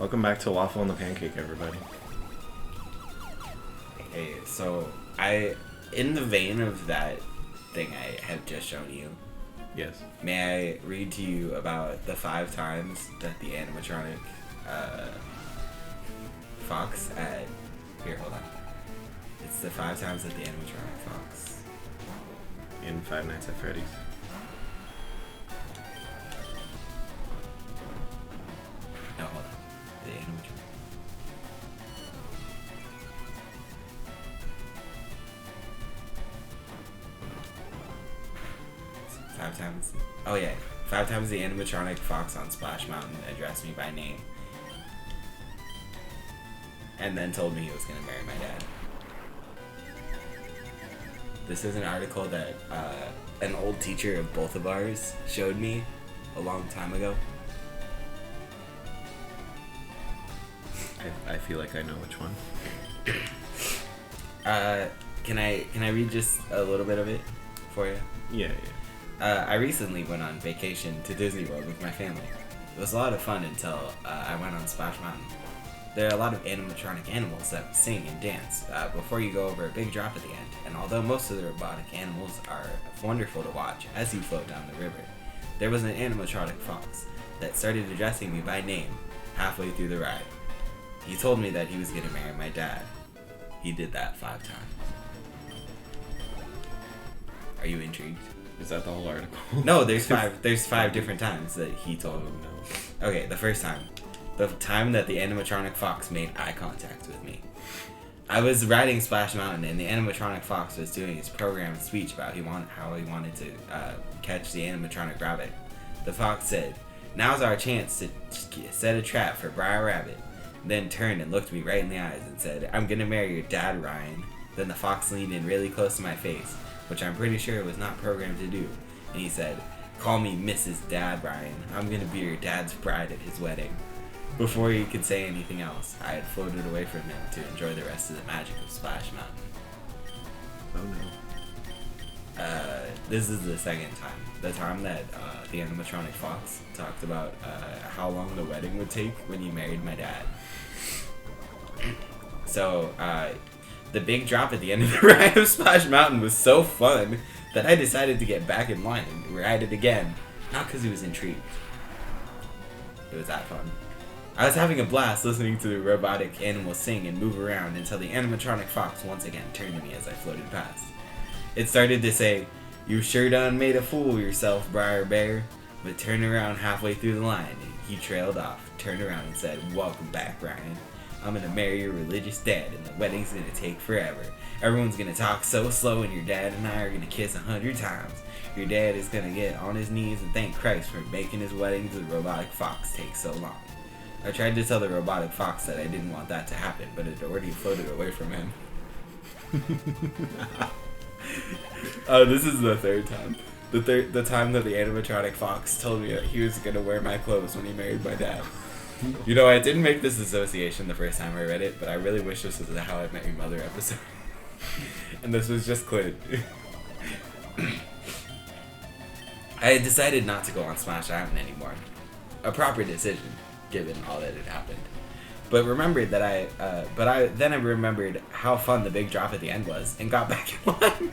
Welcome back to Waffle and the Pancake, everybody. Hey, so in the vein of that thing I have just shown you, Yes. may I read to you about the 5 times that the animatronic fox at... Here, hold on. It's the 5 times that the animatronic fox... In Five Nights at Freddy's. No, hold on. The animatronic... 5 times... Oh yeah. 5 times the animatronic fox on Splash Mountain addressed me by name. And then told me he was gonna marry my dad. This is an article that an old teacher of both of ours showed me a long time ago. I feel like I know which one. Can I read just a little bit of it for you? Yeah. I recently went on vacation to Disney World with my family. It was a lot of fun until I went on Splash Mountain. There are a lot of animatronic animals that sing and dance before you go over a big drop at the end, and although most of the robotic animals are wonderful to watch as you float down the river, there was an animatronic fox that started addressing me by name halfway through the ride. He told me that he was going to marry my dad. He did that 5 times. Are you intrigued? Is that the whole article? No, there's 5 different times that he told me. No. Okay, the first time. The time that the animatronic fox made eye contact with me. I was riding Splash Mountain and the animatronic fox was doing his programmed speech about how he wanted to catch the animatronic rabbit. The fox said, "Now's our chance to set a trap for Briar Rabbit." Then turned and looked me right in the eyes and said, "I'm gonna marry your dad, Ryan." Then the fox leaned in really close to my face, which I'm pretty sure it was not programmed to do, and he said, "Call me Mrs. Dad, Ryan. I'm gonna be your dad's bride at his wedding." Before he could say anything else, I had floated away from him to enjoy the rest of the magic of Splash Mountain. Oh no. This is the second time. The time that the animatronic fox talked about how long the wedding would take when you married my dad. So, the big drop at the end of the ride of Splash Mountain was so fun that I decided to get back in line and ride it again. Not because he was intrigued. It was that fun. I was having a blast listening to the robotic animals sing and move around until the animatronic fox once again turned to me as I floated past. It started to say, "You sure done made a fool of yourself, Briar Bear," but turned around halfway through the line and he trailed off, turned around and said, "Welcome back, Ryan. I'm gonna marry your religious dad and the wedding's gonna take forever. Everyone's gonna talk so slow and your dad and I are gonna kiss 100 times. Your dad is gonna get on his knees and thank Christ for making his wedding to the robotic fox take so long." I tried to tell the robotic fox that I didn't want that to happen, but it already floated away from him. This is the 3rd time. The time that the animatronic fox told me that he was gonna wear my clothes when he married my dad. You know, I didn't make this association the first time I read it, but I really wish this was the How I Met Your Mother episode. And this was just Clint. I had decided not to go on Splash Mountain anymore. A proper decision, given all that had happened. But remembered that I remembered how fun the big drop at the end was, and got back in line.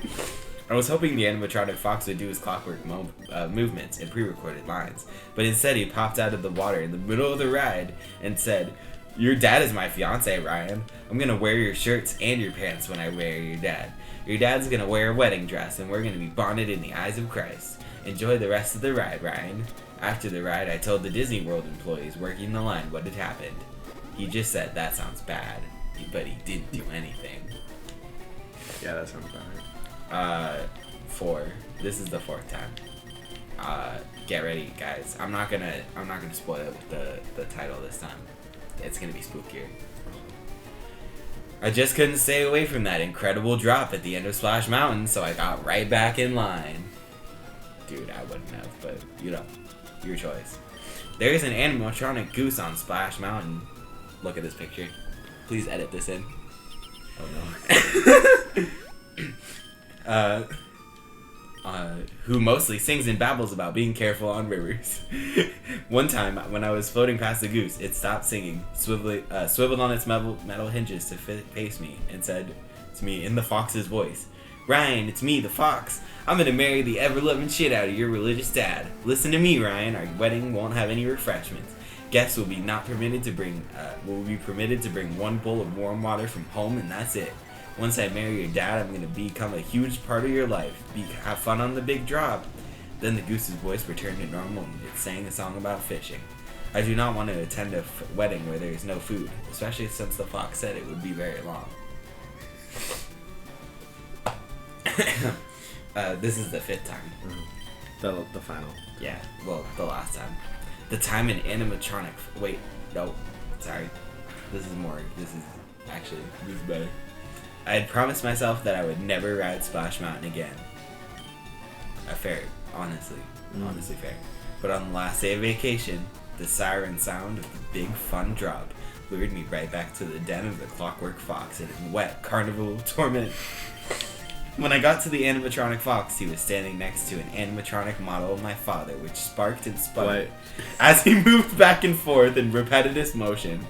I was hoping the animatronic fox would do his clockwork movements and pre-recorded lines, but instead he popped out of the water in the middle of the ride and said, "Your dad is my fiance, Ryan. I'm gonna wear your shirts and your pants when I marry your dad. Your dad's gonna wear a wedding dress and we're gonna be bonded in the eyes of Christ. Enjoy the rest of the ride, Ryan." After the ride, I told the Disney World employees working the line what had happened. He just said, "That sounds bad," but he didn't do anything. Yeah, that sounds about right. 4. This is the 4th time. Get ready, guys. I'm not gonna spoil the title this time. It's gonna be spookier. I just couldn't stay away from that incredible drop at the end of Splash Mountain, so I got right back in line. Dude, I wouldn't have, but you know, your choice. There's an animatronic goose on Splash Mountain. Look at this picture. Please edit this in. Oh no. who mostly sings and babbles about being careful on rivers. One time, when I was floating past the goose, it stopped singing, swiveled on its metal hinges to face me, and said to me in the fox's voice, "Ryan, it's me, the fox. I'm gonna marry the ever-loving shit out of your religious dad. Listen to me, Ryan. Our wedding won't have any refreshments. Guests will be permitted to bring one bowl of warm water from home, and that's it. Once I marry your dad, I'm gonna become a huge part of your life. Have fun on the big drop." Then the goose's voice returned to normal and it sang a song about fishing. I do not want to attend a wedding where there is no food, especially since the fox said it would be very long. This is the 5th time. The final. Yeah, well, the last time. The time in animatronic. Wait, no, sorry. This is better. I had promised myself that I would never ride Splash Mountain again. Fair, honestly fair. But on the last day of vacation, the siren sound of the big fun drop lured me right back to the den of the Clockwork Fox in wet carnival torment. When I got to the animatronic fox, he was standing next to an animatronic model of my father, which sparked and sputtered as he moved back and forth in repetitive motion.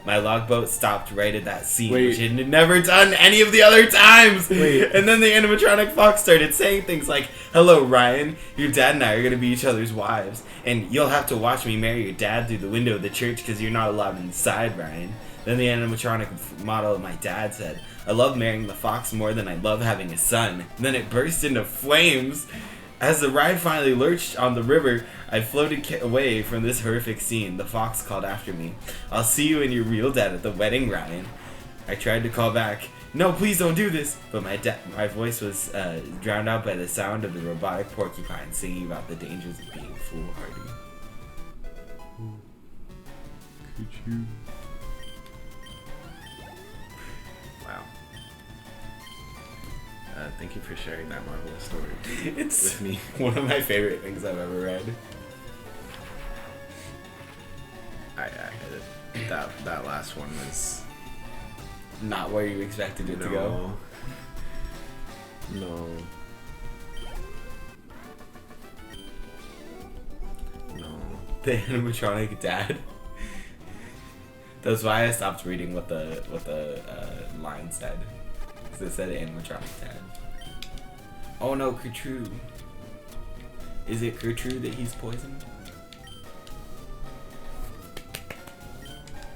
My logboat stopped right at that scene, which it had never done any of the other times. And then the animatronic fox started saying things like, "Hello, Ryan. Your dad and I are going to be each other's wives. And you'll have to watch me marry your dad through the window of the church because you're not allowed inside, Ryan." Then the animatronic model of my dad said, "I love marrying the fox more than I love having a son." And then it burst into flames. As the ride finally lurched on the river, I floated away from this horrific scene. The fox called after me, "I'll see you and your real dad at the wedding, Ryan." I tried to call back, "No, please don't do this." But my voice was drowned out by the sound of the robotic porcupine singing about the dangers of being foolhardy. Could you? Wow. Thank you for sharing that marvelous story with me. One of my favorite things I've ever read. That last one was not where you expected it to go. No. The animatronic dad. That's why I stopped reading what the line said. Because it said animatronic dad. Oh no, Gertrude. Is it Gertrude that he's poisoned?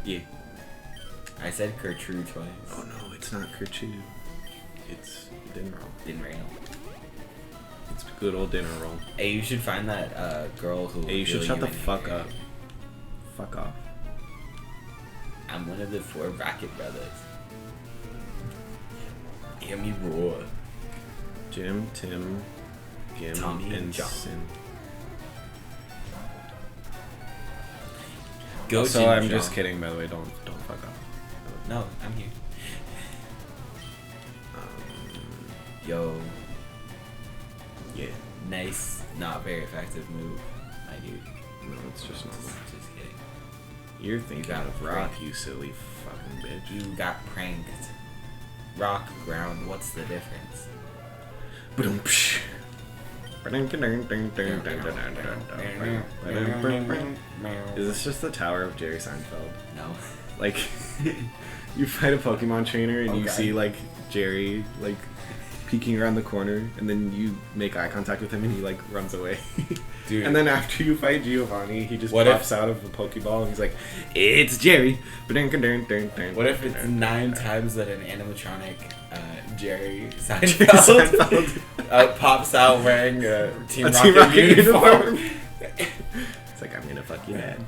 Yeah. I said Gertrude twice. Oh no, it's not Gertrude. It's dinner roll. Dinner roll. It's good old dinner roll. Hey, you should find that girl who. Hey, you should shut the fuck up. Fuck off. I'm one of the 4 Bracket brothers. Hear me roar. Jim, Tim, Gim, Tommy, and John. Sin. Go. So Jim, I'm John. just kidding, by the way. Don't fuck off. No, I'm here. Yo. Yeah. Nice, not very effective move, my dude. No, it's just normal. Just kidding. You're thinking got of pranked. Rock, you silly fucking bitch. You got pranked. Rock, ground, what's the difference? Ba-dum-psh. Is this just the Tower of Jerry Seinfeld? No. Like, you fight a Pokemon trainer and you see, like, Jerry, like, peeking around the corner, and then you make eye contact with him and he, like, runs away. Dude. And then after you fight Giovanni, he just What pops out of a Pokeball and he's like, "It's Jerry." What if it's 9 times that an animatronic Jerry Seinfeld pops out wearing a Team Rocket uniform? It's like, "I'm gonna fuck your dad."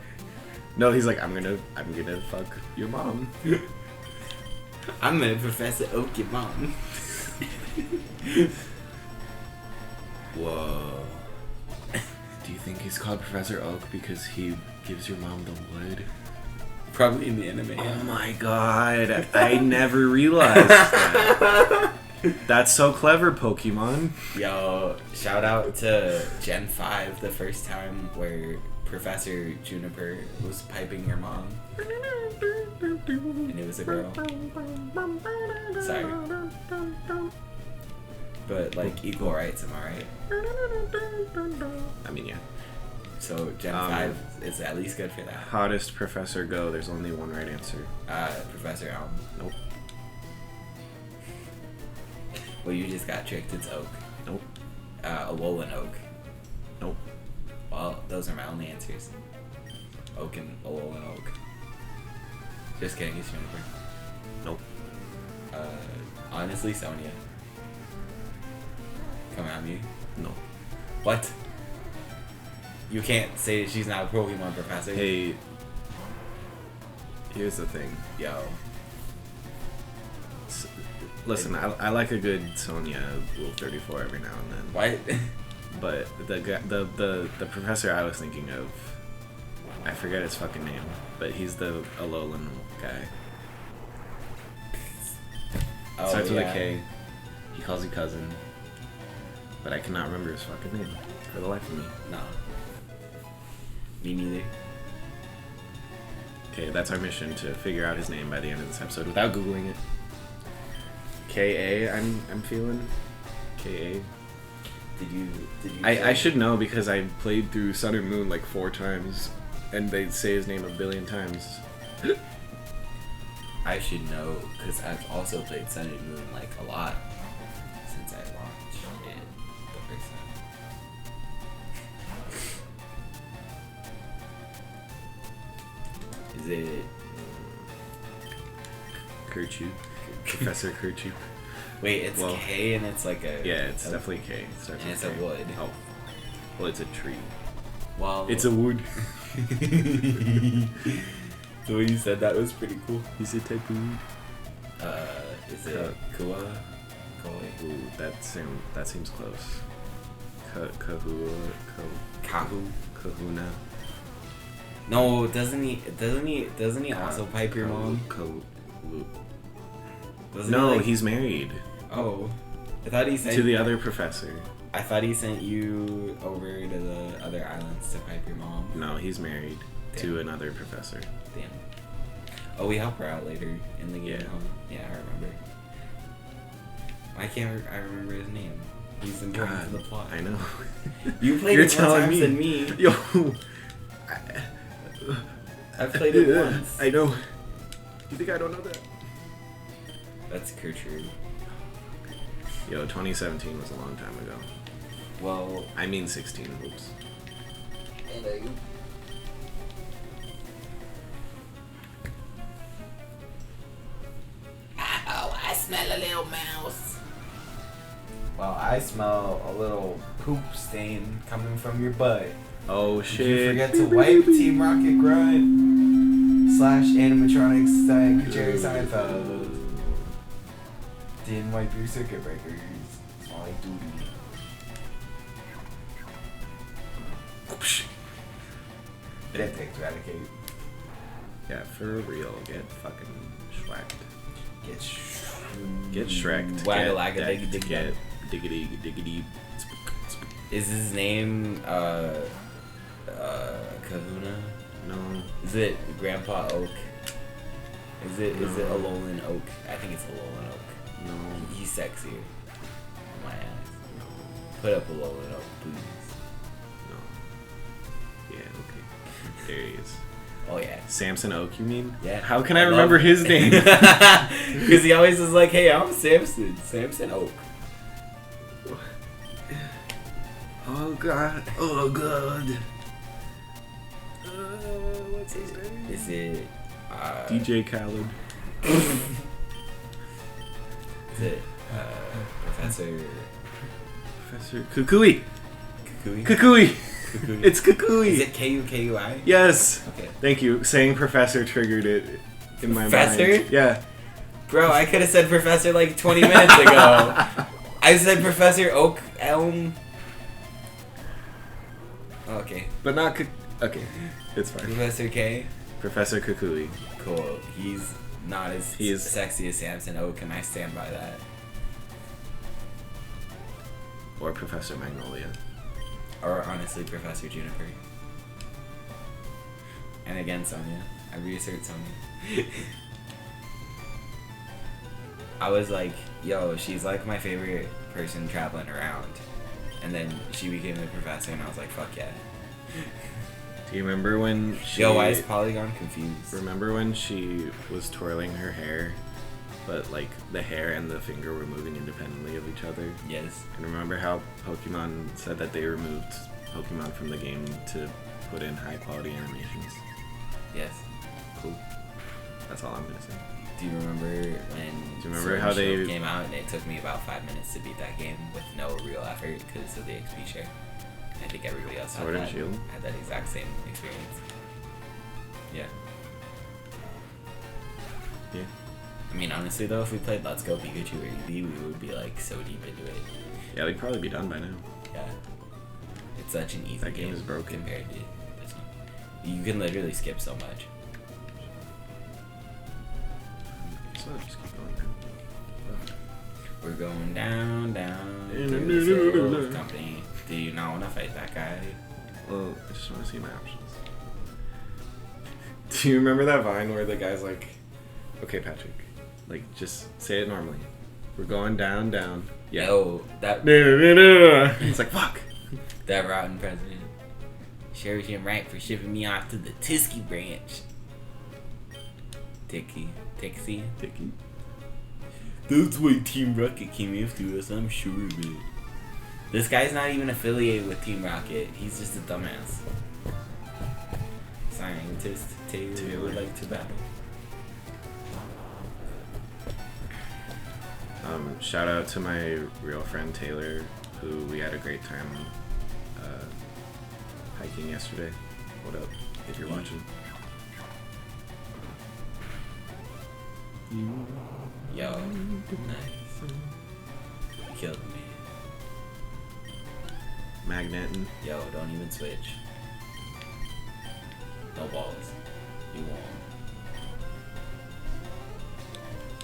No, he's like, I'm gonna fuck your mom." I'm gonna Professor Oak your mom. Whoa. Do you think he's called Professor Oak because he gives your mom the wood? Probably in the anime. Oh my god, I never realized that. That's so clever, Pokemon. Yo, shout out to Gen 5, the first time where Professor Juniper was piping your mom. And it was a girl. Sorry. But like equal rights, am I right? I mean, yeah. So Gen 5 is at least good for that. Hottest Professor Go. There's only one right answer. Professor Elm. Nope. Well, you just got tricked. It's Oak. Nope. Alolan Oak. Nope. Well, those are my only answers. Oak and Alolan Oak. Just kidding, it's Juniper. Nope. Honestly, Sonia. Come at me. No. What? You can't say she's not a Pokemon professor. Hey, here's the thing. Yo. Listen, I like a good Sonya Rule 34 every now and then. What? But the professor I was thinking of, I forget his fucking name, but he's the Alolan guy. Starts with a K. He calls you cousin. But I cannot remember his fucking name for the life of me. No. Me neither. Okay, that's our mission, to figure out his name by the end of this episode without Googling it. K.A. I'm feeling. K.A. Did you I should know because I played through Sun and Moon like 4 times, and they say his name a billion times. I should know because I've also played Sun and Moon like a lot since I launched it the first time. Is it Kirchu? Professor Kirchu. Wait, it's K and it's like a... Yeah, it's definitely K. And it's a wood. Oh. Well, it's a tree. Well... It's a wood. The way you said that was pretty cool. Is it type of wood? Is it Kua? Ooh, that seems close. Kahuna. No, doesn't he also pipe your mom? No, he's married. Oh, I thought he sent to the other professor. I thought he sent you over to the other islands to pipe your mom. No, he's married to another professor. Damn. Oh, we help her out later in the game. Yeah. Yeah, I remember. Why can't I remember his name? He's important to the plot. I know. You played it more times than me. Yo. I've played it once. I know. You think I don't know that? That's Gertrude. Yo, 2017 was a long time ago. Well... I mean 16, oops. Oh, I smell a little mouse. Well, I smell a little poop stain coming from your butt. Oh shit. Did you forget to wipe Team Rocket Grunt / Animatronic Jerry Seinfeld? Didn't wipe your circuit breakers. Smell like duty. That takes Eradicate. Yeah, for real. Get fucking schwacked. Get Shreked. Get diggity. Is his name Kahuna? No. Is it Grandpa Oak? Is it Alolan Oak? I think it's Alolan Oak. No. He's sexier. My ass. No. Put up Alolan Oak, please. No. Yeah, okay. There he is. Oh yeah. Samson Oak, you mean? Yeah. How can I remember his name? Because he always is like, hey, I'm Samson. Samson Oak. Oh god. Oh god. What's his name? Is it DJ Khaled. Is it Professor Kukui. Kukui? Kukui. It's Kukui. Is it Kukui? Yes. Okay. Thank you. Saying Professor triggered it in my mind. Professor? Yeah. Bro, I could have said Professor like 20 minutes ago. I said Professor Oak Elm. Okay. But not okay. It's fine. Professor K. Professor Kukui. Cool. He's not as sexy as Samson Oak, and I stand by that. Or Professor Magnolia. Or honestly, Professor Juniper. And again, Sonia. I reassert Sonia. I was like, yo, she's like my favorite person traveling around. And then she became the professor, and I was like, fuck yeah. Do you remember when she... Yo, why is Polygon confused? Remember when she was twirling her hair, but like the hair and the finger were moving independently of each other? Yes. And remember how Pokemon said that they removed Pokemon from the game to put in high quality animations? Yes. Cool. That's all I'm gonna say. Do you remember when how they came out and it took me about 5 minutes to beat that game with no real effort because of the XP share? I think everybody else Sword and Shield had that exact same experience. Yeah. Yeah. I mean, honestly though, if we played Let's Go Pikachu or Eevee, we would be like so deep into it. Yeah, we'd probably be done by now. Yeah. It's such an easy That game is broken compared to this one. You can literally skip so much. So just keep going down. We're going down to the Sykowolf company. Do you not want to fight that guy? Well, I just want to see my options. Do you remember that Vine where the guy's like, okay, Patrick, like, just say it normally. We're going down. Yeah. No, that... He's like, fuck. That rotten president. Shares him right for shipping me off to the Tisky branch. Tixie. That's why Team Rocket came after us, I'm sure of it. This guy's not even affiliated with Team Rocket. He's just a dumbass. Scientist Taylor would like to battle. Shout out to my real friend Taylor, who we had a great time hiking yesterday. What up, if you're watching? Yo, nice. You killed me. Magnetin. Yo, don't even switch. No balls. You won't.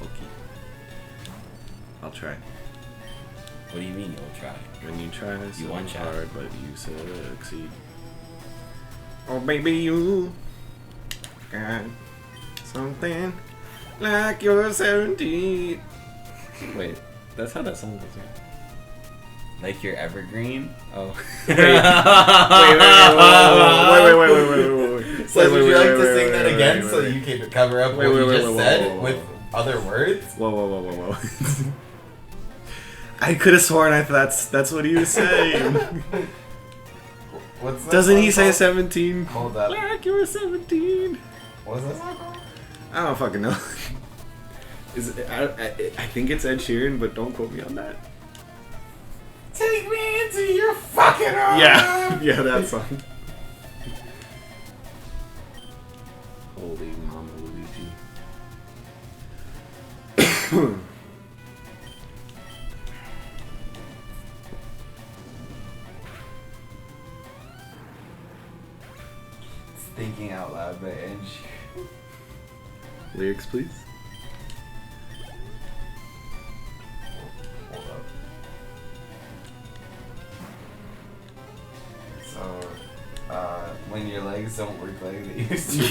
Okay. I'll try. What do you mean you'll try? When you try so one shot. hard, but you succeed. Oh, baby, you got something like you're 17. Wait, that's how that song goes, right? Like you're evergreen? Oh. Wait, wait. So would you like to sing that again so you can cover up what you just said with other words? Whoa. I could have sworn that's what he was saying. What's that? Doesn't he say 17? Hold up. Like you were 17. What's that song called? I don't fucking know. I think it's Ed Sheeran, but don't quote me on that. Take me into your fucking arms. Yeah, that song. Holy mama Luigi. Thinking Out Loud by Ed Sheeran. Lyrics, please. Hold up. So, when your legs don't work like they used to.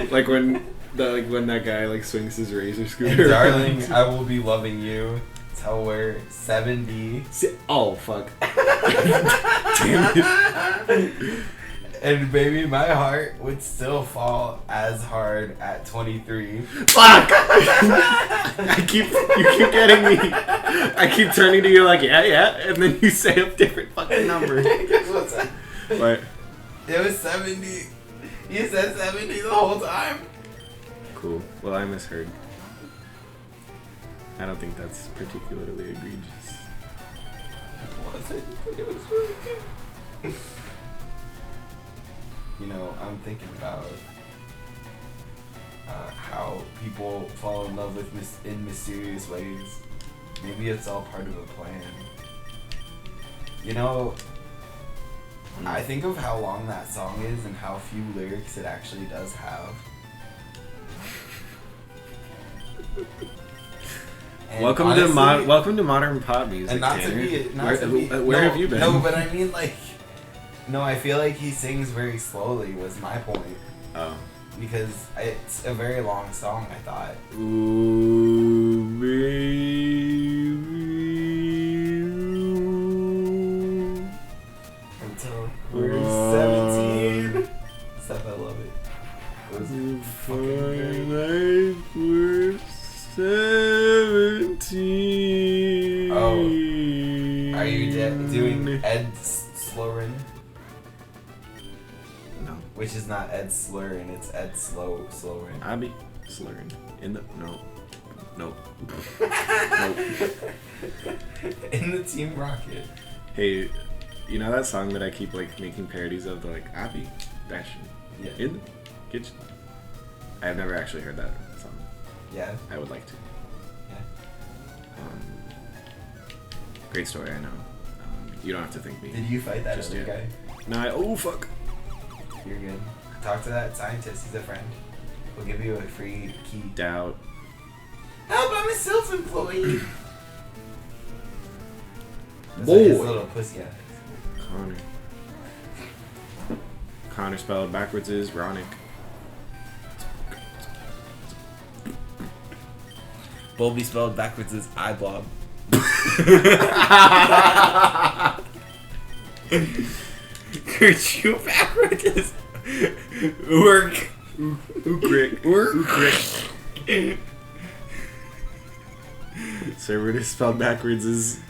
Like when that guy like swings his razor scooter. And darling, I will be loving you till we're 70. Oh fuck. Damn it. And baby, my heart would still fall as hard at 23. Fuck! You keep getting me. I keep turning to you like, yeah, and then you say a different fucking number. Guess what's that? What? It was 70. You said 70 the whole time. Cool. Well, I misheard. I don't think that's particularly egregious. Was it? It was really good. You know, I'm thinking about how people fall in love with in mysterious ways. Maybe it's all part of a plan. You know, I think of how long that song is and how few lyrics it actually does have. Welcome honestly, to modern pop music. And not Tanner. to be Where have you been? No, but I mean like, no, I feel like he sings very slowly was my point. Oh. Because it's a very long song, I thought. Ooh, baby. Fucking life we're 17. Oh. Are you doing Ed Slurrin? No. Which is not Ed Slurrin, it's Ed Slowrin. I be slurring. In the. No. Nope. In the Team Rocket. Hey, you know that song that I keep like making parodies of? The like, I be dashing in the kitchen. I've never actually heard that song. Yeah. I would like to. Yeah. Great story, I know. You don't have to thank me. Did you fight that Just other yet. guy? No, oh fuck. You're good. Talk to that scientist. He's a friend. We'll give you a free key. Doubt. Help! I'm a self-employed. Boy. Like his little pussy ass. Connor. Connor spelled backwards is Ronick. Bulby spelled backwards is iBlob. Kerchew backwards is work. Ukrick. Ukrick. Cerberus spelled backwards is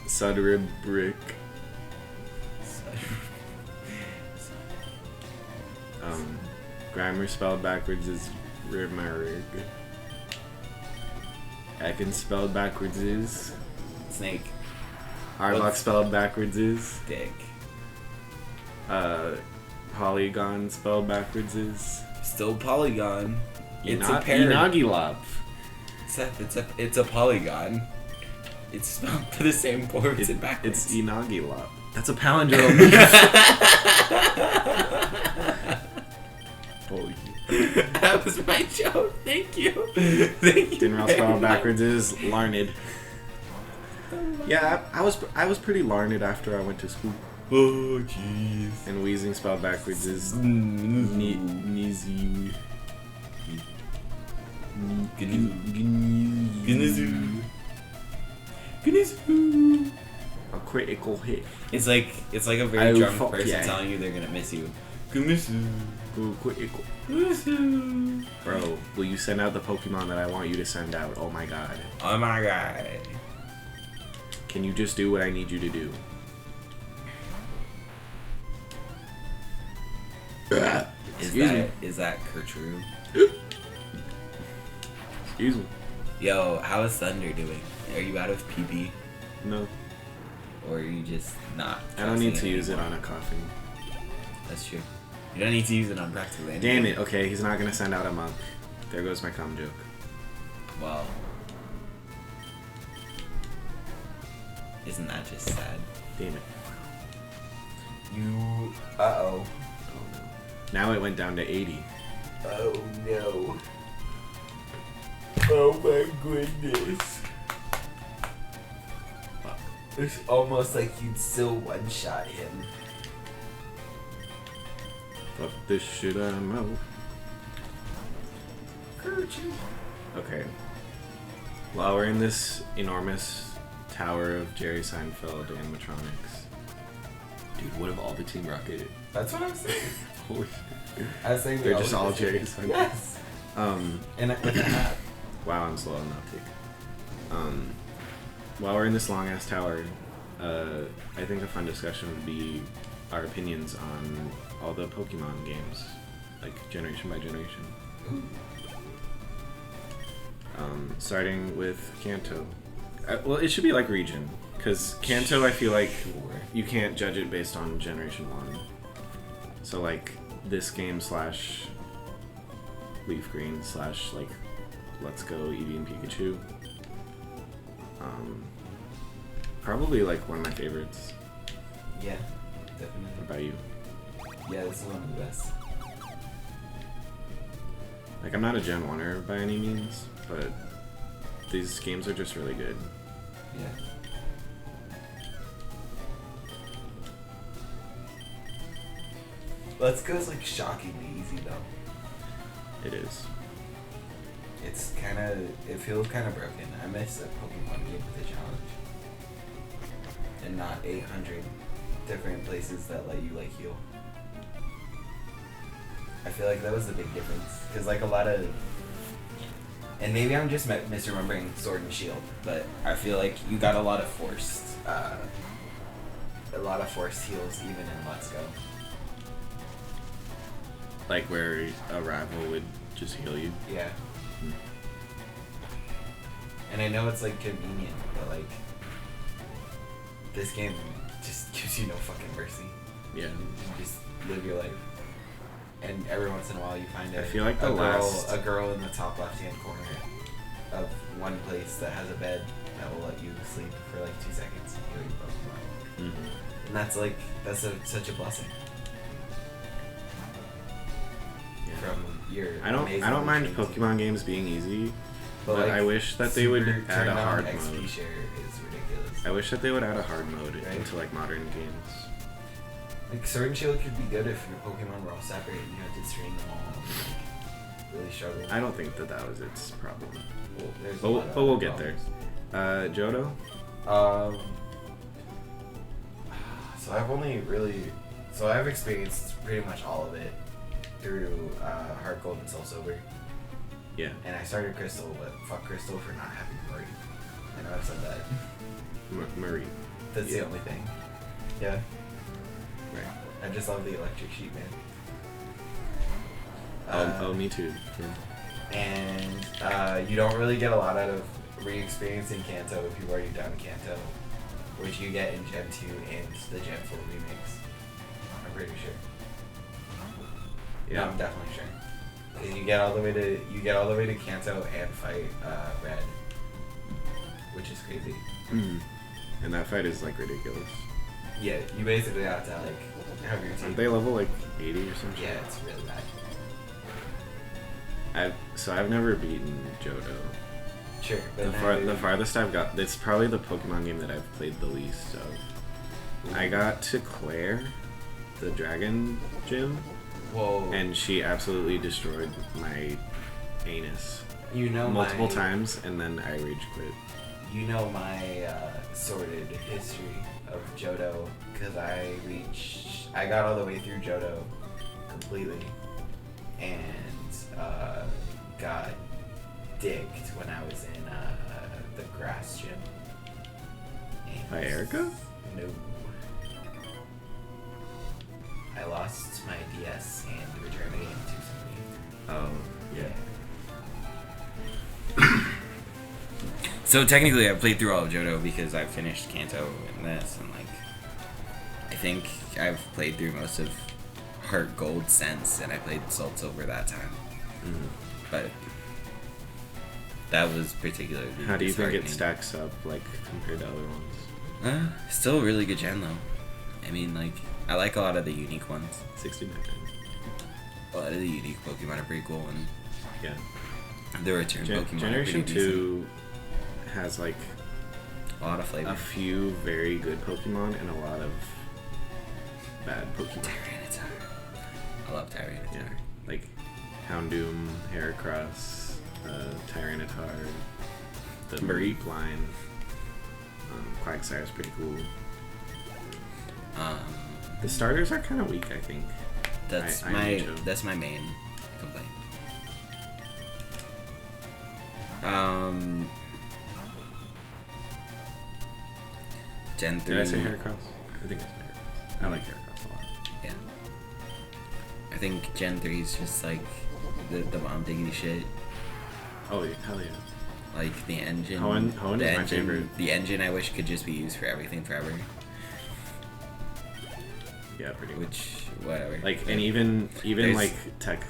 Sudribrick. Grimer spelled backwards is Rimarig. Ekin spelled backwards is Snake. Harlock spelled backwards is Dick. Polygon spelled backwards is Still Polygon. It's a parrot. Inagilop. It's a polygon. It's spelled for the same words and backwards. It's Inagilop. That's a palindrome. Holy. That was my joke. Thank you. Thank you. Dinrel spelled backwards is Larned. Yeah, I was pretty Larned after I went to school. Oh jeez. And Wheezing spelled backwards is Nizu. Gnizu. A critical hit. It's like a very Oh, drunk fuck person yeah. telling you they're gonna miss you. Gnizu. Ooh, critical. Gnizu. Bro, will you send out the Pokemon that I want you to send out? Oh my god. Oh my god. Can you just do what I need you to do? Is that Kertrue? Excuse me. Yo, how is Thunder doing? Are you out of PB? No. Or are you just not? I don't need to trusting use it anymore? on a coughing. That's true. You don't need to use it on practically anything. Damn it. Okay, he's not gonna send out a monk. There goes my cum joke. Well, isn't that just sad? Damn it. You. Uh-oh. Oh no. Now it went down to 80. Oh no. Oh my goodness. Fuck. It's almost like you'd still one-shot him. Fuck this shit, I'm out. Okay. While we're in this enormous tower of Jerry Seinfeld animatronics. Dude, what if all the Team Rocket? That's what I'm saying. Holy shit. I was saying They're just all Jerry Seinfeld. Yes. Um, And with a hat. wow, I'm slow on the uptake. While we're in this long ass tower, I think a fun discussion would be our opinions on all the Pokemon games, like generation by generation. Starting with Kanto. Well, it should be like region, because Kanto, I feel like you can't judge it based on Generation 1. So like this game / Leaf Green / like Let's Go Eevee and Pikachu. Probably like one of my favorites. Yeah, definitely. What about you? Yeah, this is one of the best. Like, I'm not a Gen 1er by any means, but these games are just really good. Yeah. Let's Go is like shockingly easy though. It is. It's it feels kind of broken. I miss a Pokemon game with a challenge. And not 800 different places that let you like heal. I feel like that was the big difference. Because, like, a lot of... And maybe I'm just misremembering Sword and Shield, but I feel like you got a lot of forced... heals even in Let's Go. Like where a rival would just heal you. Yeah. Hmm. And I know it's, like, convenient, but, like... This game just gives you no fucking mercy. Yeah. You just live your life. And every once in a while you find I feel like the a girl in the top left-hand corner of one place that has a bed that will let you sleep for like 2 seconds and heal your Pokemon. Mm-hmm. And that's like, such a blessing. Yeah. From your I don't mind Pokemon games being easy, but like, I wish that they would add a hard XP mode. share is ridiculous. I wish that they would add a hard mode Right? into like modern games. Like, Sword and Shield could be good if your Pokemon were all separate and you had to string them all and like, really struggle. I don't think that was its problem. Well, there's a But lot of we'll other get there. problems. Johto? So I've experienced pretty much all of it through Heart Gold and Soul Silver. Yeah. And I started Crystal, but fuck Crystal for not having Murray. I know I've said that. Marie. That's Yeah. the only thing. Yeah. Right. I just love the electric sheep, man. Oh, me too. Yeah. And you don't really get a lot out of re-experiencing Kanto if you've already done Kanto, which you get in Gen 2 and the Gen 4 remix. I'm pretty sure. Yeah. No, I'm definitely sure. Because you get all the way to Kanto and fight Red, which is crazy. Mm. And that fight is like ridiculous. Yeah, you basically have to like have your team. Aren't they level like 80 or something? Yeah, it's really bad. I've never beaten Johto. Sure, but The farthest I've got, it's probably the Pokemon game that I've played the least of. I got to Claire, the Dragon Gym, Whoa. and she absolutely destroyed my anus you know multiple my, times, and then I rage quit. You know my sordid history of Johto, because I got all the way through Johto completely, and got dicked when I was in the grass gym. And By Erica? No. I lost my DS and returned the game to somebody. Oh, yeah. So technically I played through all of Johto because I finished Kanto and this, and like, I think I've played through most of Heart Gold since, and I played Soul Silver that time. Mm. But that was particularly How do you think it disheartening. stacks up, like, compared to other ones? Still a really good gen though. I mean, like, I like a lot of the unique ones. 69. A lot of the unique Pokemon are pretty cool, and Yeah. the return Pokemon are Generation pretty 2 has, like, decent. A lot of flavor. a few very good Pokemon and a lot of bad Pokemon. Tyranitar. I love Tyranitar. Yeah. Like, Houndoom, Heracross, Tyranitar, the Mareep line. Quagsire's pretty cool. The starters are kind of weak, I think. That's I my do too. that's my main complaint. Gen 3. Did I say Heracross? I think I said Heracross. I like Heracross a lot. Yeah. I think Gen 3 is just like the bomb diggity shit. Oh, yeah, hell yeah. Like the engine. Hoenn the is my engine, favorite. The engine I wish could just be used for everything forever. Yeah, pretty much. Which, whatever. Like, and even There's- like tech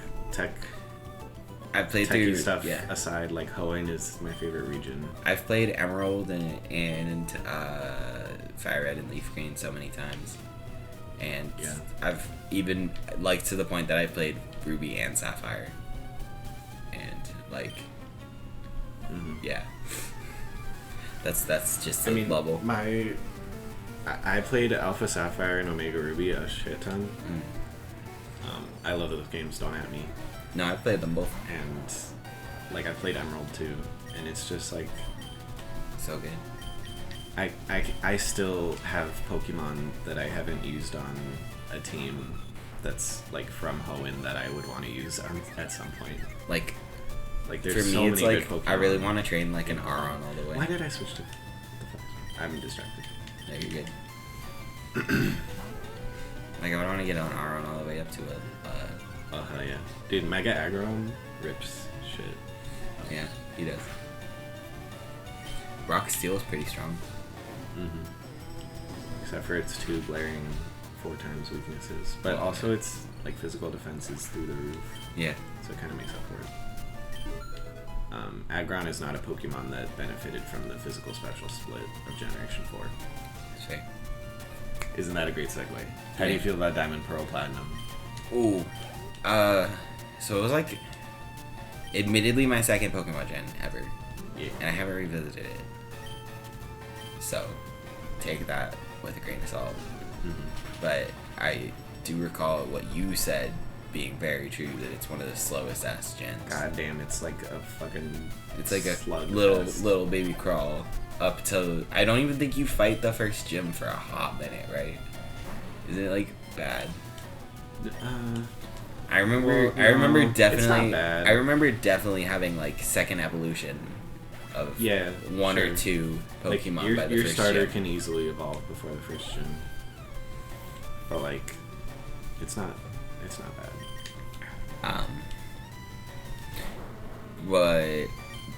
I played techie through stuff Yeah. aside, like Hoenn is my favorite region. I've played Emerald and FireRed and Leaf Green so many times, and Yeah. I've even like to the point that I played Ruby and Sapphire, and like, yeah, that's just I a mean, bubble. I played Alpha Sapphire and Omega Ruby a shit ton. Mm. I love those games, don't at me. No, I played them both. And like I played Emerald too, and it's just like So good. I still have Pokemon that I haven't used on a team that's like from Hoenn that I would want to use at some point. Like there's for me, so it's many like good Pokemon. I really want to train like an Aron all the way. Why did I switch to? What the fuck? I'm distracted. No, you're good. Like I would want to get an Aron all the way up to a. Oh hell yeah, dude! Mega Aggron rips shit. Yeah, he does. Rock Steel is pretty strong. Except for its 2 glaring 4 times weaknesses, but also its like physical defense is through the roof. Yeah. So it kind of makes up for it. Aggron is not a Pokemon that benefited from the physical special split of Generation 4. That's fair. Isn't that a great segue? How do you feel about Diamond, Pearl, Platinum? Ooh. So it was like, admittedly, my second Pokemon Gen ever. Yeah. And I haven't revisited it. So, take that with a grain of salt. But I do recall what you said being very true, that it's one of the slowest ass gens. God damn, it's like a fucking... It's like a slug little baby crawl up to... I don't even think you fight the first gym for a hot minute, right? Isn't it like bad? I remember definitely... It's not bad. I remember definitely having like second evolution of one or two Pokemon like by the your first starter gym. can easily evolve before the first gym. But like, it's not bad. But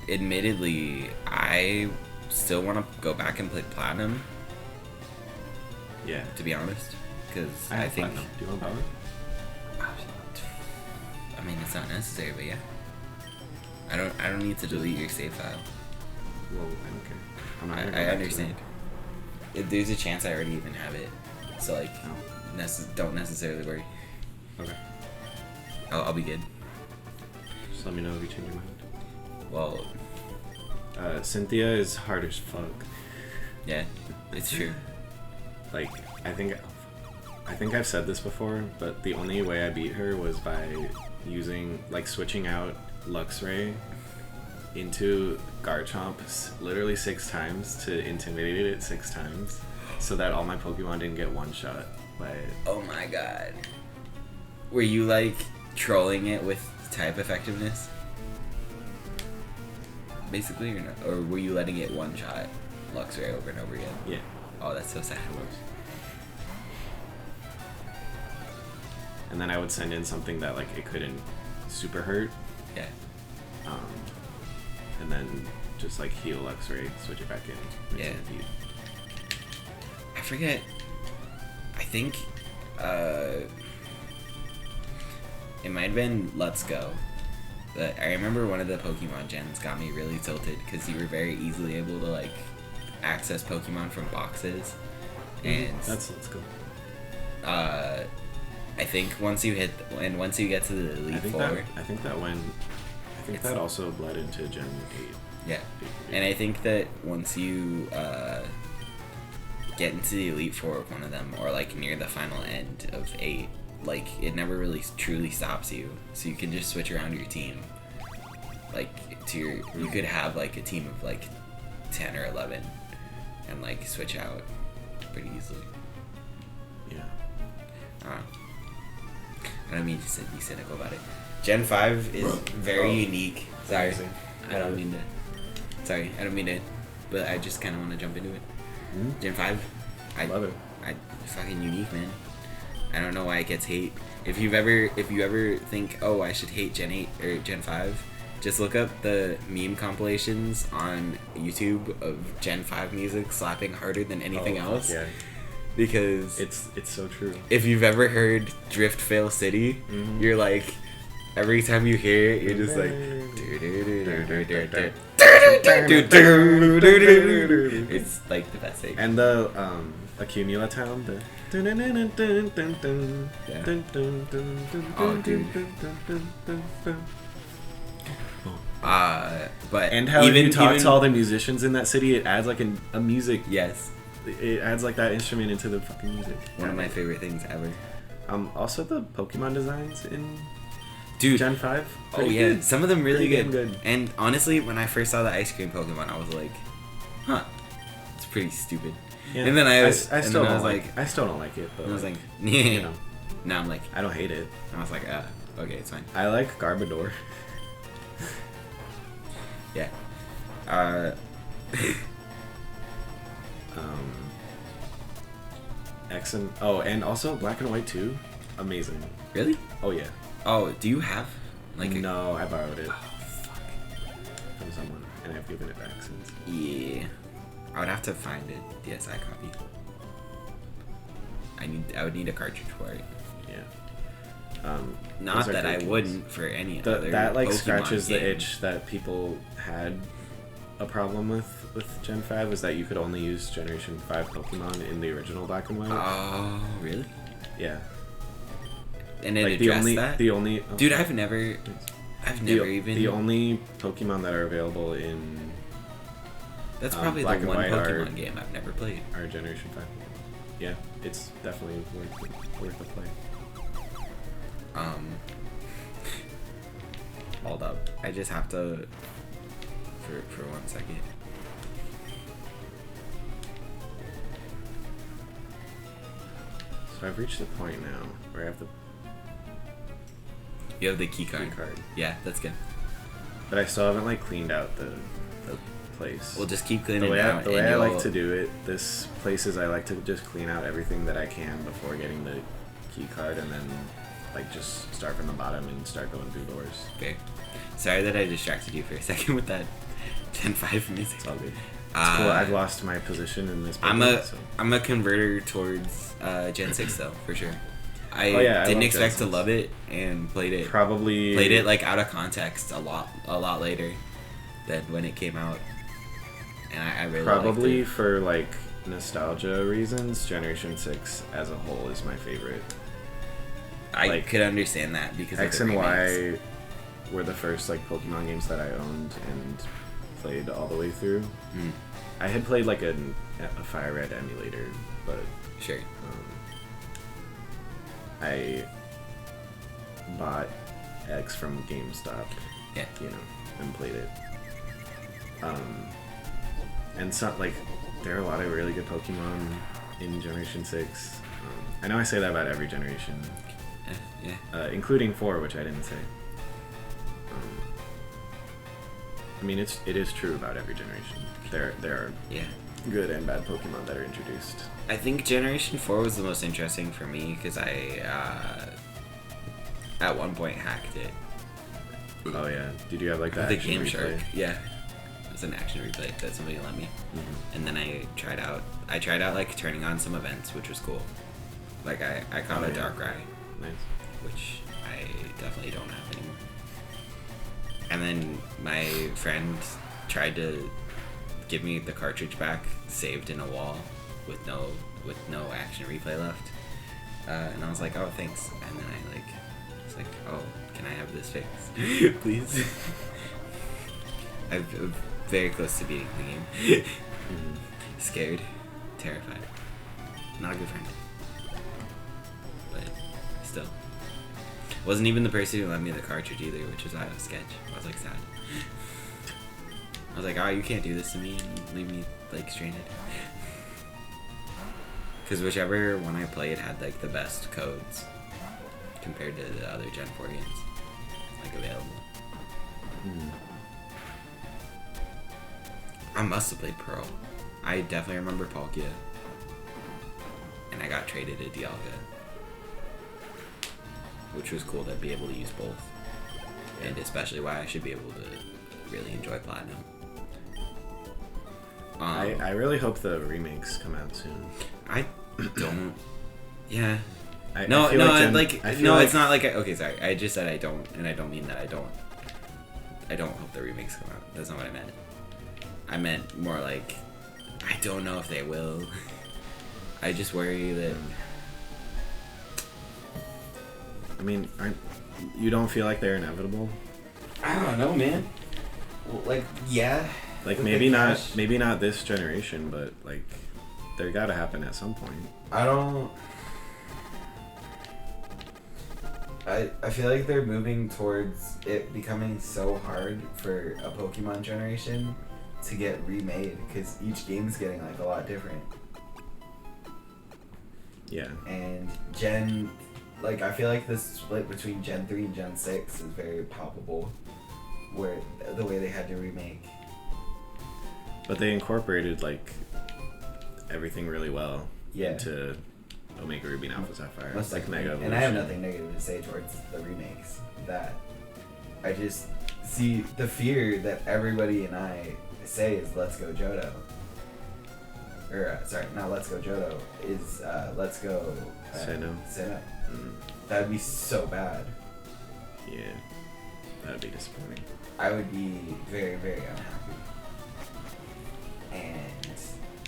admittedly, I still want to go back and play Platinum. Yeah. To be honest, because I think. Platinum. Do you want Power? I mean, it's not necessary, but yeah. I don't need to delete your save file. Well, I don't care. I'm not gonna go I back to understand. There's a chance I already even have it, so like, don't necessarily worry. Okay. I'll be good. Just let me know if you change your mind. Well, Cynthia is hard as fuck. yeah, it's true. Like, I think I've said this before, but the only way I beat her was by switching out Luxray into Garchomp literally 6 times to intimidate it 6 times, so that all my Pokemon didn't get one shot by it. Oh my god. Were you like trolling it with type effectiveness? Basically, or were you letting it one shot Luxray over and over again? Yeah. Oh, that's so sad. And then I would send in something that like it couldn't super hurt. Yeah. And then just like heal Luxray, switch it back in. Yeah. I forget. I think it might have been Let's Go. But I remember one of the Pokemon gens got me really tilted because you were very easily able to like access Pokemon from boxes. And Let's go. I think once you get to the Elite Four, I think that also bled into Gen 8. Yeah, and I think that once you get into the Elite Four of one of them, or like near the final end of 8, like it never really truly stops you. So you can just switch around your team. Like you could have like a team of like 10 or 11, and like switch out pretty easily. Yeah. I don't mean to be cynical about it. Gen 5 is very unique. Sorry, I don't mean to, but I just kind of want to jump into it. Gen 5, I love it. It's fucking unique, man. I don't know why it gets hate. If you ever think, oh, I should hate Gen 8 or Gen 5, just look up the meme compilations on YouTube of Gen 5 music slapping harder than anything else. Yeah. Because it's so true. If you've ever heard Drift Fail City, you're like, every time you hear it, you're just like, it's like the best thing. And the Accumula Town, but and how even you talk to all the musicians in that city, it adds like a music. Yes. It adds like that instrument into the fucking music. One of my favorite things ever. Also the Pokemon designs in Gen 5. Oh yeah, good. some of them really good. And honestly, when I first saw the ice cream Pokemon, I was like, huh, it's pretty stupid. Yeah. And then I still don't like it. But I was like, you know. Now I'm like, I don't hate it. I was like, okay, it's fine. I like Garbodor. Yeah. X and and also Black and White 2. Amazing. Really? Oh yeah. Oh, do you have like a... No, I borrowed it Oh, fuck. from someone and I've given it back since. Yeah. I would have to find a DSi copy. I would need a cartridge for it. Yeah. Not those are that I great games. wouldn't for any other That like Pokemon scratches the game. itch that people had a problem with Gen 5 was that you could only use Generation 5 Pokemon in the original Black and White. Oh, really? Yeah. And it Like addressed that? the only Dude, I've never even... The only Pokemon that are available in That's probably Black the and one White Pokemon game I've never played. are Generation 5. Yeah, it's definitely worth a play. Hold up. I just have to... For 1 second. So I've reached the point now where I have the You have the key card. key card. Yeah, that's good. But I still haven't like cleaned out the place. We'll just keep the cleaning way, it out. the way and I like you'll- to do it, this place is I like to just clean out everything that I can before getting the key card and then like just start from the bottom and start going through doors. Okay. Sorry that I distracted you for a second with that Gen 5 music. It's all good. It's cool. I've lost my position in this Pokemon, so. I'm a converter towards Gen 6 though, for sure. I I didn't love expect to Gen 6. love it and played it like out of context a lot later than when it came out. And I really probably liked it. for like nostalgia reasons, Generation 6 as a whole is my favorite. I like, could understand that because X of the and remakes. Y were the first like Pokemon games that I owned and played all the way through. Mm, I had played like a FireRed emulator, but sure. I bought X from GameStop, Yeah. and played it. And so like there are a lot of really good Pokemon in Generation 6. I know I say that about every generation, Yeah. including 4, which I didn't say. I mean, it is true about every generation. There are Yeah. good and bad Pokemon that are introduced. I think Generation 4 was the most interesting for me because I, at one point, hacked it. Oh yeah, did you have like that? The action Game replay? Shark. Yeah. It was an action replay that somebody let me. Mhm. And then I tried out like turning on some events, which was cool. Like I caught Oh, a yeah. Darkrai, Nice. which I definitely don't have anymore. And then my friend tried to give me the cartridge back, saved in a wall, with no action replay left. And I was like, oh, thanks. And then I was like, oh, can I have this fixed, please? I'm very close to beating the game. Mhm. Scared, terrified, not a good friend. But still, wasn't even the person who lent me the cartridge either, which was out of sketch. I was like sad. I was like, oh, you can't do this to me and leave me like stranded. Because whichever one I played had like the best codes compared to the other Gen 4 games like available. Mhm. I must have played Pearl. I definitely remember Palkia. And I got traded to Dialga. Which was cool to be able to use both. And especially why I should be able to really enjoy Platinum. I really hope the remakes come out soon. I don't... Yeah. I No, feel it's not like... Okay, sorry. I just said I don't, and I don't mean that I don't hope the remakes come out. That's not what I meant. I meant more like... I don't know if they will. I just worry that... I mean, you don't feel like they're inevitable? I don't know, man. Well, like, yeah. Like With maybe the not cash. maybe not this generation, but like they're gotta happen at some point. I don't... I feel like they're moving towards it becoming so hard for a Pokemon generation to get remade because each game's getting like a lot different. Yeah. And Gen like I feel like the split between Gen 3 and Gen 6 is very palpable, where the way they had to remake. But they incorporated like everything really well Yeah. into Omega Ruby and Alpha Sapphire. Most Like likely. Mega And I have Evolution. nothing negative to say towards the remakes. That I just see the fear that everybody and I say is "Let's go Johto," or sorry, not "Let's go Johto," is "Let's go Sinnoh. Sinnoh." Mm, That'd be so bad. yeah, that'd be disappointing. I would be very, very unhappy. And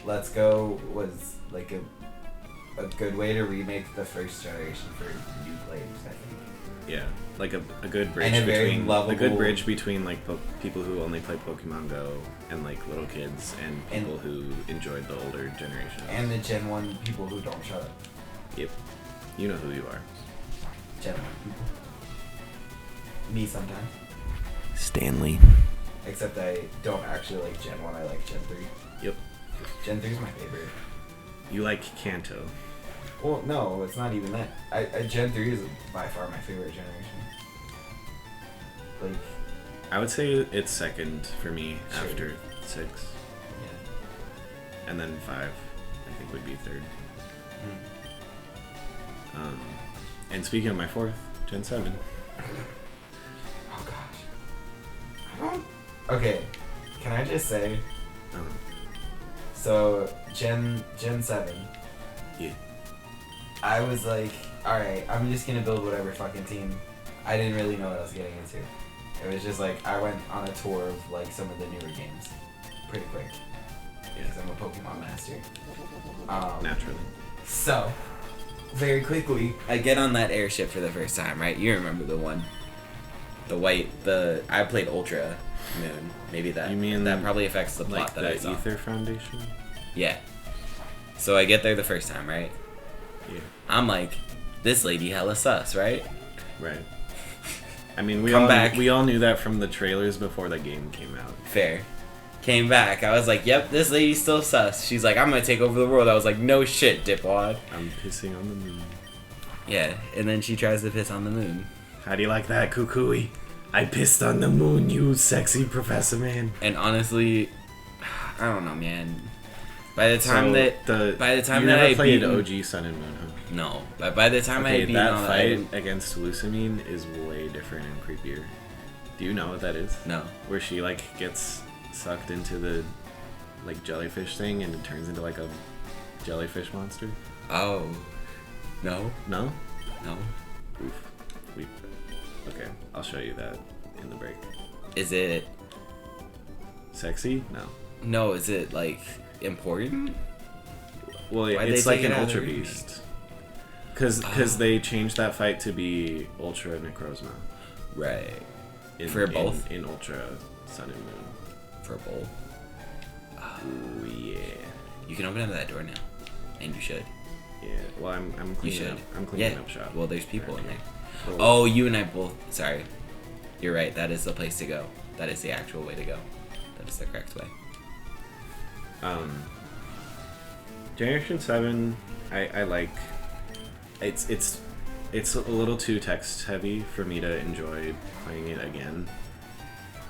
Let's Go was like a good way to remake the first generation for new players, I think. Yeah, like a good bridge And a very between lovable- a good bridge between like people who only play Pokemon Go and like little kids and people who enjoyed the older generation. And the Gen 1 people who don't shut up. Yep, you know who you are. Gen 1 people. Me sometimes. Stanley. Except I don't actually like Gen 1, I like Gen 3. Yep. Gen 3 is my favorite. You like Kanto. Well, no, it's not even that. Gen 3 is by far my favorite generation. Like, I would say it's second for me Sure. after 6, yeah. and then 5. I think would be third. Mm. And speaking of my fourth, Gen 7. Oh gosh. Okay, can I just say, Um, so Gen 7, yeah. I was like, alright, I'm just gonna build whatever fucking team. I didn't really know what I was getting into. It was just like, I went on a tour of like some of the newer games pretty quick. Because I'm a Pokemon master. Naturally. So, very quickly, I get on that airship for the first time, right? You remember the one. The white, I played Ultra Moon. Maybe that. You mean that probably affects the plot Like that the I saw. Ether Foundation? Yeah. So I get there the first time, right? Yeah. I'm like, this lady hella sus, right? Right. I mean, we Come all back. we all knew that from the trailers before the game came out. Fair. Came back. I was like, yep, this lady's still sus. She's like, I'm gonna take over the world. I was like, no shit, dipwad. I'm pissing on the moon. Yeah, and then she tries to piss on the moon. How do you like that, Kukui? I pissed on the moon, you sexy professor man. And honestly, I don't know, man. By the time So that by the time you that never I played beat OG Sun and Moon, huh? no, but by the time I Okay, had beaten that all fight that, against Lusamine is way different and creepier. Do you know what that is? no. Where she like gets sucked into the like jellyfish thing and it turns into like a jellyfish monster? Oh, no, No? no. Oof. Okay, I'll show you that in the break. Is it Sexy? No. no? Is it like important? Well, Why'd it's they like take an it out of the Ultra remake? Beast. Because they changed that fight to be Ultra Necrozma. Right. In, For both? In Ultra Sun and Moon. For both. Ooh, yeah. You can open up that door now, and you should. Yeah, well, I'm You cleaning should. up. I'm cleaning Yeah. up shop. Well, there's people in Right. there. Well, Oh, you and I both. Sorry. You're right. That is the place to go. That is the actual way to go. That is the correct way. Generation 7, I like. It's a little too text heavy for me to enjoy playing it again.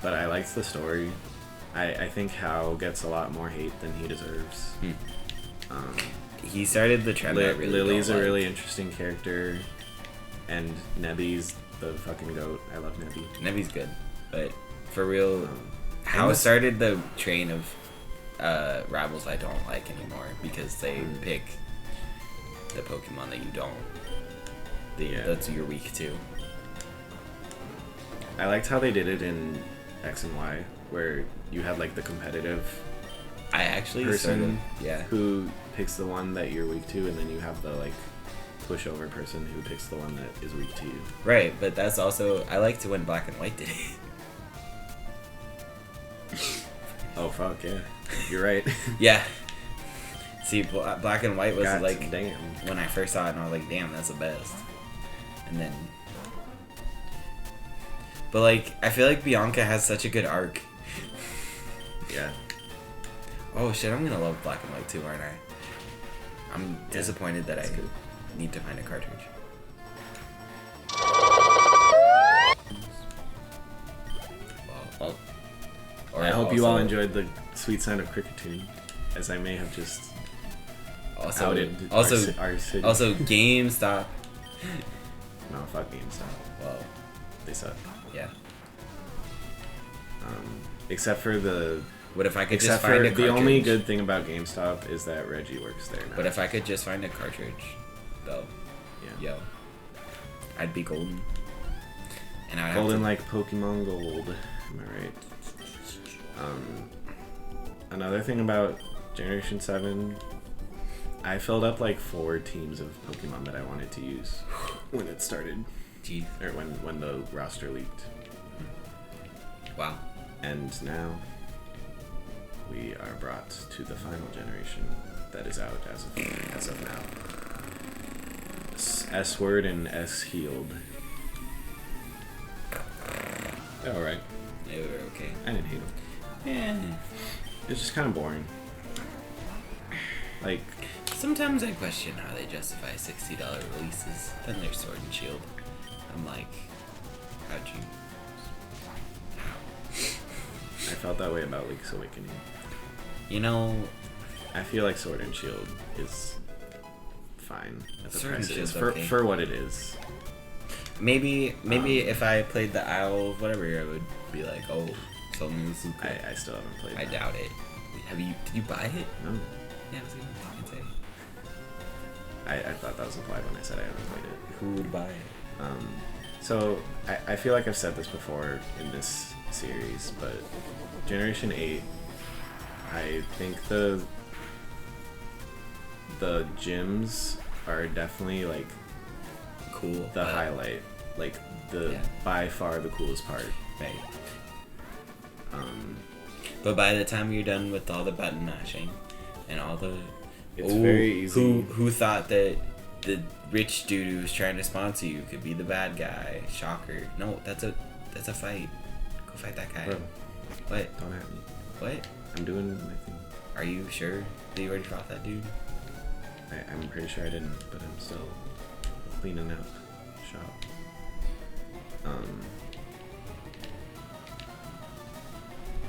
But I liked the story. I think Hao gets a lot more hate than he deserves. He started the trend. I really Lily's don't a like. really interesting character, and Nebby's the fucking goat. I love Nebby. Nevi's good, but for real, and How this- started the train of rivals I don't like anymore because they pick the Pokemon that you don't. Yeah. That's you're weak to. I liked how they did it in X and Y, where you had like the competitive I actually person yeah. who picks the one that you're weak to, and then you have the like pushover person who picks the one that is weak to you. Right, but that's also I liked it when Black and White did it. Oh fuck yeah, you're right. Yeah. See, Black and White was God like damn. when I first saw it, and I was like, "Damn, that's the best." And then, but like, I feel like Bianca has such a good arc. Yeah. Oh shit, I'm gonna love Black and White too, aren't I? I'm disappointed that I good. need to find a cartridge. Well, I hope you all enjoyed the sweet sound of Cricketune, as I may have just outed our city. Also, GameStop. No, fuck GameStop. Well, They suck. yeah. Except for the... What if I could Except just find for a cartridge? the only good thing about GameStop is that Reggie works there now. But if I could just find a cartridge, though, Yeah. yo, I'd be golden. And I'd Golden like Pokemon Gold. Am I right? Another thing about Generation 7, I filled up like 4 teams of Pokemon that I wanted to use when it started. Jeez. Or when the roster leaked. Wow. And now we are brought to the final generation that is out as of now. S-Word and S-Healed. They're alright. They were okay. I didn't hate them. Yeah. It's just kind of boring. Like, Sometimes I question how they justify $60 releases. Then there's Sword and Shield. I'm like, how'd you? I felt that way about Link's Awakening. You know, I feel like Sword and Shield is fine at the Sword and price it is Shield's okay. for what it is. maybe if I played the Isle of whatever, I would be like, oh, something this is cool. I still haven't played I that. doubt it. Did you buy it? No. Yeah, I was gonna fucking say. I thought that was implied when I said I haven't played it. Who would buy it? So I feel like I've said this before in this series, but Generation 8, I think the gyms are definitely like Cool. the highlight, like by far the coolest part. Right. But by the time you're done with all the button mashing and all the, It's very easy. Who thought that the rich dude who was trying to sponsor you could be the bad guy? Shocker. No, that's a fight. Go fight that guy. Bro, What? don't at me. What? I'm doing my thing. Are you sure that you already fought that dude? I'm pretty sure I didn't, but I'm still cleaning up shop.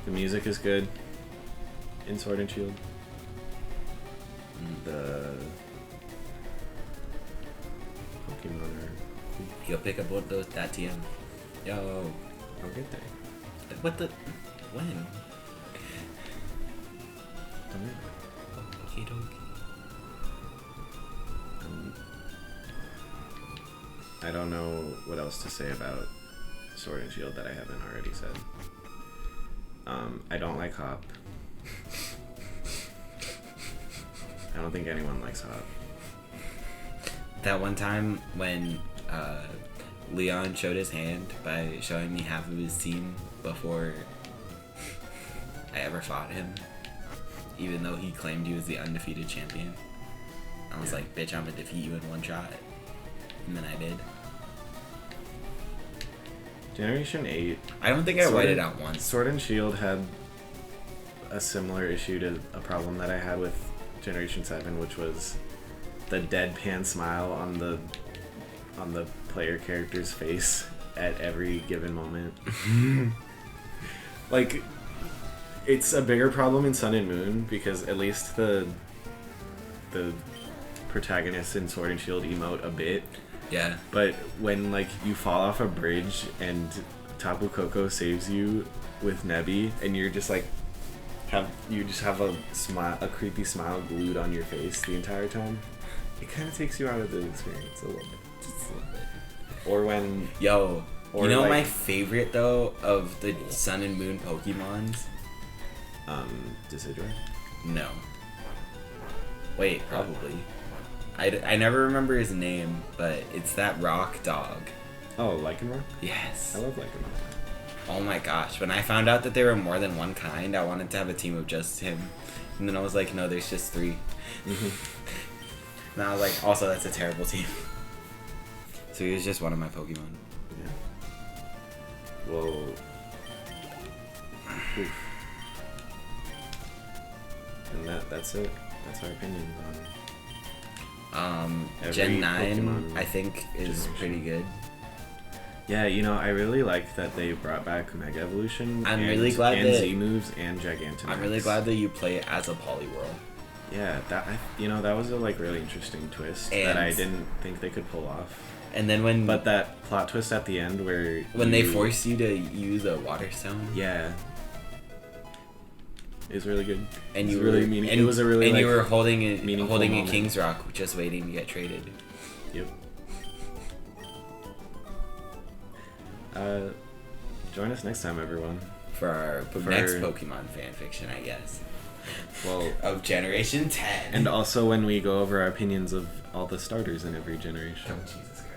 The music is good in Sword and Shield. The Pokemon are cool. You'll pick up one of those that TM. Yo. I'll get there. What the? When? Don't worry. Okie dokie. I don't know what else to say about Sword and Shield that I haven't already said. I don't like Hop. I don't think anyone likes Hop. That one time when Leon showed his hand by showing me half of his team before I ever fought him, even though he claimed he was the undefeated champion. I was like, bitch, I'm gonna defeat you in one shot. And then I did. Generation 8. I don't think I waited out once. Sword and Shield had a similar issue to a problem that I had with Generation 7, which was the deadpan smile on the player character's face at every given moment. Like, it's a bigger problem in Sun and Moon because at least the protagonists in Sword and Shield emote a bit. Yeah. But when like you fall off a bridge and Tapu Koko saves you with Nebby, and you're just like have a smile, a creepy smile glued on your face the entire time, it kind of takes you out of the experience a little bit. Just a little bit. Or when Yo, or you know like, my favorite though of the Sun and Moon Pokemons? Decidueye? No. Wait, probably. I never remember his name, but it's that rock dog. Oh, Lycanroc? Yes. I love Lycanroc. Oh my gosh. When I found out that there were more than one kind, I wanted to have a team of just him. And then I was like, no, there's just 3. And I was like, also, that's a terrible team. So he was just one of my Pokemon. Yeah. Well, and that's it. That's our opinion on Gen 9, Pokemon I think, is generation. pretty good. Yeah, I really like that they brought back Mega Evolution. I'm and, really glad and that Z moves and Gigantamax. I'm really glad that you play it as a Poliwhirl. Yeah, that was a really interesting twist that I didn't think they could pull off. And then but that plot twist at the end where they force you to use a Water Stone. Yeah. It was really good. And it was it was a really and you were holding a moment. King's Rock, just waiting to get traded. Yep. Join us next time, everyone, for our next Pokemon fanfiction, I guess. Well, of Generation 10. And also when we go over our opinions of all the starters in every generation. Oh, Jesus Christ.